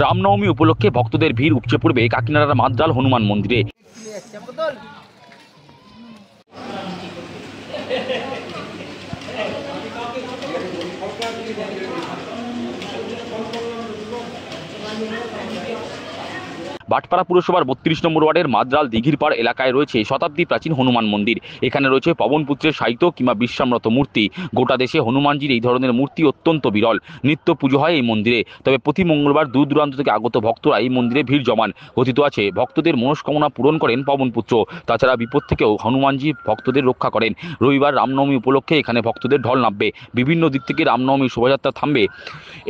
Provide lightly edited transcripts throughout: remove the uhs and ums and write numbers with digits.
রামনবমী উপলক্ষে ভক্তদের ভিড় উপচে পড়বে কাকিনাড়ার মাদ্রাল হনুমান মন্দিরে। ভাটপাড়া পুরসভার ৩২ নম্বর ওয়ার্ডের মাদ্রাল দিঘিরপাড় এলাকায় রয়েছে শতাব্দী প্রাচীন হনুমান মন্দির। এখানে রয়েছে পবনপুত্রের সাহিত্য কিংবা বিশ্রামরত মূর্তি। গোটা দেশে হনুমানজির এই ধরনের মূর্তি অত্যন্ত বিরল। নিত্য পুজো হয় এই মন্দিরে। তবে প্রতি মঙ্গলবার দূর দূরান্ত থেকে আগত ভক্তরা এই মন্দিরে ভিড় জমান। কথিত আছে ভক্তদের মনস্কামনা পূরণ করেন পবনপুত্র। তাছাড়া বিপদ থেকেও হনুমানজি ভক্তদের রক্ষা করেন। রবিবার রামনবমী উপলক্ষে এখানে ভক্তদের ঢল নামবে। বিভিন্ন দিক থেকে রামনবমী শোভাযাত্রা থামবে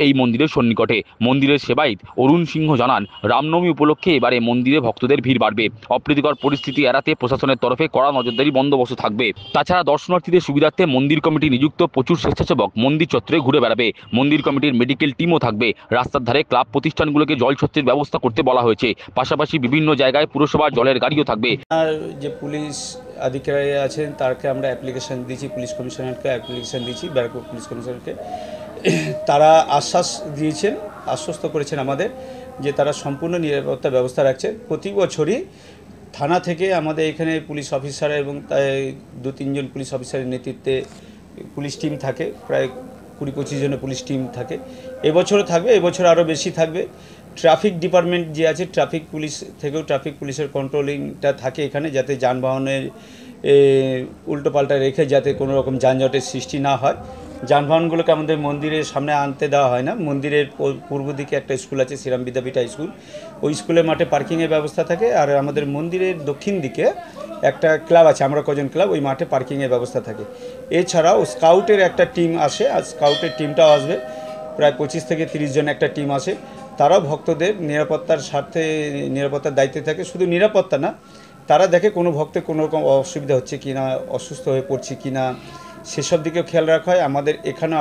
এই মন্দিরের সন্নিকটে। মন্দিরের সেবায়িত অরুণ সিংহ জানান, রামনবমী উপলক্ষে এবারে মন্দিরে ভক্তদের ভিড় বাড়বে। অপ্রীতিকর পরিস্থিতি এড়াতে প্রশাসনের তরফে কড়া নজরদারি বন্দোবস্ত থাকবে। তাছাড়া দর্শনার্থীদের সুবিধার্থে মন্দির কমিটি নিযুক্ত প্রচুর স্বেচ্ছাসেবক মন্দির চত্বরে ঘুরে বেড়াবে। মন্দির কমিটির মেডিকেল টিমও থাকবে। রাস্তার ধারে ক্লাব প্রতিষ্ঠানগুলোকে জলছত্রের ব্যবস্থা করতে বলা হয়েছে। পাশাপাশি বিভিন্ন জায়গায় পুরসভার জলের গাড়িও থাকবে। আর যে পুলিশ আধিকারিক আছেন তারকে আমরা অ্যাপ্লিকেশন দিয়েছি, পুলিশ কমিশনারকে অ্যাপ্লিকেশন দিয়েছি, ব্যারাকপুর পুলিশ কমিশনারকে। তারা আশ্বাস দিয়েছেন, আশ্বস্ত করেছেন আমাদের যে তারা সম্পূর্ণ নিরাপত্তা ব্যবস্থা রাখছে। প্রতি বছরই থানা থেকে আমাদের এখানে পুলিশ অফিসার এবং ২-৩ জন পুলিশ অফিসারের নেতৃত্বে পুলিশ টিম থাকে, প্রায় ২০-২৫ জনের পুলিশ টিম থাকে। এবছরও থাকবে, এবছর আরও বেশি থাকবে। ট্রাফিক ডিপার্টমেন্ট যে আছে, ট্রাফিক পুলিশ থেকেও ট্রাফিক পুলিশের কন্ট্রোলিংটা থাকে এখানে, যাতে যানবাহনের উল্টোপাল্টা রেখে যাতে কোনো রকম যানজটের সৃষ্টি না হয়। যানবাহনগুলোকে আমাদের মন্দিরের সামনে আনতে দেওয়া হয় না। মন্দিরের পূর্ব দিকে একটা স্কুল আছে, শ্রীরাম বিদ্যাপীঠ হাই স্কুল, ওই স্কুলের মাঠে পার্কিংয়ের ব্যবস্থা থাকে। আর আমাদের মন্দিরের দক্ষিণ দিকে একটা ক্লাব আছে, আমরা কজন ক্লাব, ওই মাঠে পার্কিংয়ের ব্যবস্থা থাকে। এছাড়াও স্কাউটের একটা টিম আসে, আর স্কাউটের টিমটাও আসবে, প্রায় ২৫ থেকে ৩০ জন একটা টিম আসে। তারাও ভক্তদের নিরাপত্তার স্বার্থে নিরাপত্তার দায়িত্বে থাকে। শুধু নিরাপত্তা না, তারা দেখে কোনো ভক্তের কোনো রকম অসুবিধা হচ্ছে কি না, অসুস্থ হয়ে পড়ছে কি না, সেসব দিকেও খেয়াল রাখা হয়।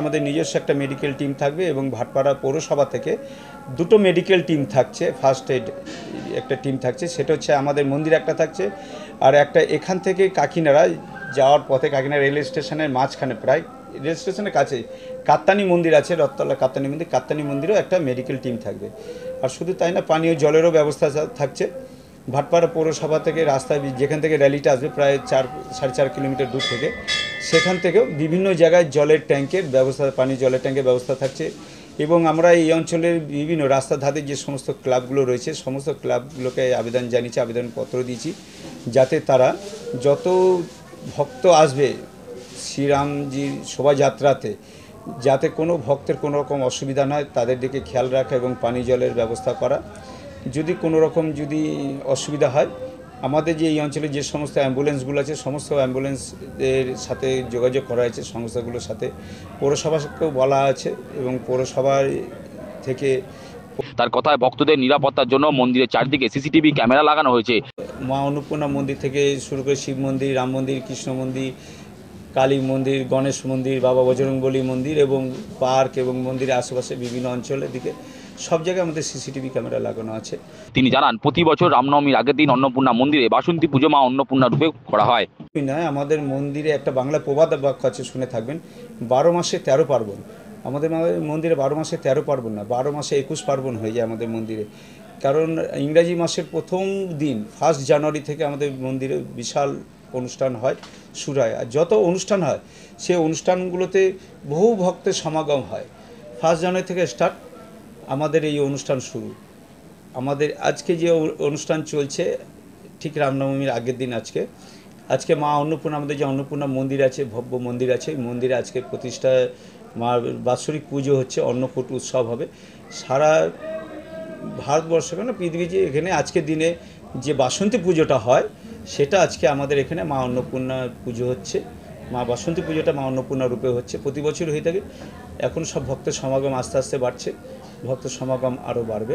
আমাদের নিজস্ব একটা মেডিকেল টিম থাকবে এবং ভাটপাড়া পৌরসভা থেকে 2টো মেডিকেল টিম থাকছে, ফার্স্ট এড একটা টিম থাকছে, সেটা হচ্ছে আমাদের মন্দির একটা থাকছে, আর একটা এখান থেকে কাকিনাড়া যাওয়ার পথে, কাকিনাড়া রেল স্টেশনের মাঝখানে, প্রায় রেল স্টেশনের কাছে কাত্তানি মন্দির আছে, রথতলা কাত্তানি মন্দির, কাত্তানি মন্দিরেও একটা মেডিকেল টিম থাকবে। আর শুধু তাই না, পানীয় জলেরও ব্যবস্থা থাকছে। ভাটপাড়া পৌরসভা থেকে রাস্তায় যেখান থেকে র্যালিটা আসবে, প্রায় 4-4.5 কিলোমিটার দূর থেকে, সেখান থেকেও বিভিন্ন জায়গায় জলের ট্যাঙ্কের ব্যবস্থা, পানীয় জলের ট্যাঙ্কের ব্যবস্থা থাকছে। এবং আমরা এই অঞ্চলের বিভিন্ন রাস্তার ধারে যে সমস্ত ক্লাবগুলো রয়েছে, সমস্ত ক্লাবগুলোকে আবেদন জানিয়েছি, আবেদনপত্র দিয়েছি, যাতে তারা যত ভক্ত আসবে শ্রীরামজির শোভাযাত্রাতে, যাতে কোনো ভক্তের কোনো রকম অসুবিধা নয়, তাদের দিকে খেয়াল রাখা এবং পানীয় জলের ব্যবস্থা করা। যদি কোনো রকম অসুবিধা হয়, আমাদের যে এই অঞ্চলে যে সমস্ত অ্যাম্বুলেন্সগুলো আছে, সমস্ত অ্যাম্বুলেন্সের সাথে যোগাযোগ করা হয়েছে সংস্থাগুলোর সাথে। পৌরসভাকেও বলা আছে এবং পৌরসভার থেকে তার কথায় ভক্তদের নিরাপত্তার জন্য মন্দিরের চারদিকে সিসিটিভি ক্যামেরা লাগানো হয়েছে। মা অন্নপূর্ণা মন্দির থেকে শুরু করে শিব মন্দির, রাম মন্দির, কৃষ্ণ মন্দির, কালী মন্দির, গণেশ মন্দির, বাবা বজরংবলী মন্দির এবং পার্ক এবং মন্দিরের আশেপাশে বিভিন্ন অঞ্চলের দিকে সব জায়গায় আমাদের সিসিটিভি ক্যামেরা লাগানো আছে। তিনি জানান, প্রতি বছর রামনবমীর আগের দিন অন্নপূর্ণা মন্দিরে বাসন্তী পুজো মা অন্নপূর্ণা রূপে করা হয়। নয়, আমাদের মন্দিরে একটা বাংলা প্রবাদ বাক্য আছে, শুনে থাকবেন, 12 মাসে 13 পার্বণ। আমাদের মন্দিরে 12 মাসে 13 পার্বণ না, 12 মাসে 21 পার্বণ হয়ে যায় আমাদের মন্দিরে। কারণ ইংরাজি মাসের প্রথম দিন 1 জানুয়ারি থেকে আমাদের মন্দিরে বিশাল অনুষ্ঠান হয়, শুরু হয়। আর যত অনুষ্ঠান হয়, সেই অনুষ্ঠানগুলোতে বহু ভক্তের সমাগম হয়। 1 জানুয়ারি থেকে স্টার্ট আমাদের এই অনুষ্ঠান শুরু। আমাদের আজকে যে অনুষ্ঠান চলছে, ঠিক রামনবমীর আগের দিন আজকে মা অন্নপূর্ণা, আমাদের যে অন্নপূর্ণা মন্দির আছে, ভব্য মন্দির আছে, মন্দিরে আজকে প্রতিষ্ঠা, মা বাৎসরিক পুজো হচ্ছে, অন্নকূট উৎসব হবে। সারা ভারতবর্ষ কেন, পৃথিবী যে এখানে আজকের দিনে যে বাসন্তী পুজোটা হয়, সেটা আজকে আমাদের এখানে মা অন্নপূর্ণা পুজো হচ্ছে। মা বাসন্তী পুজোটা মা অন্নপূর্ণা রূপে হচ্ছে, প্রতি বছর হয়ে থাকে। এখন সব ভক্তের সমাগম আস্তে আস্তে বাড়ছে, ভক্তের সমাগম আরও বাড়বে।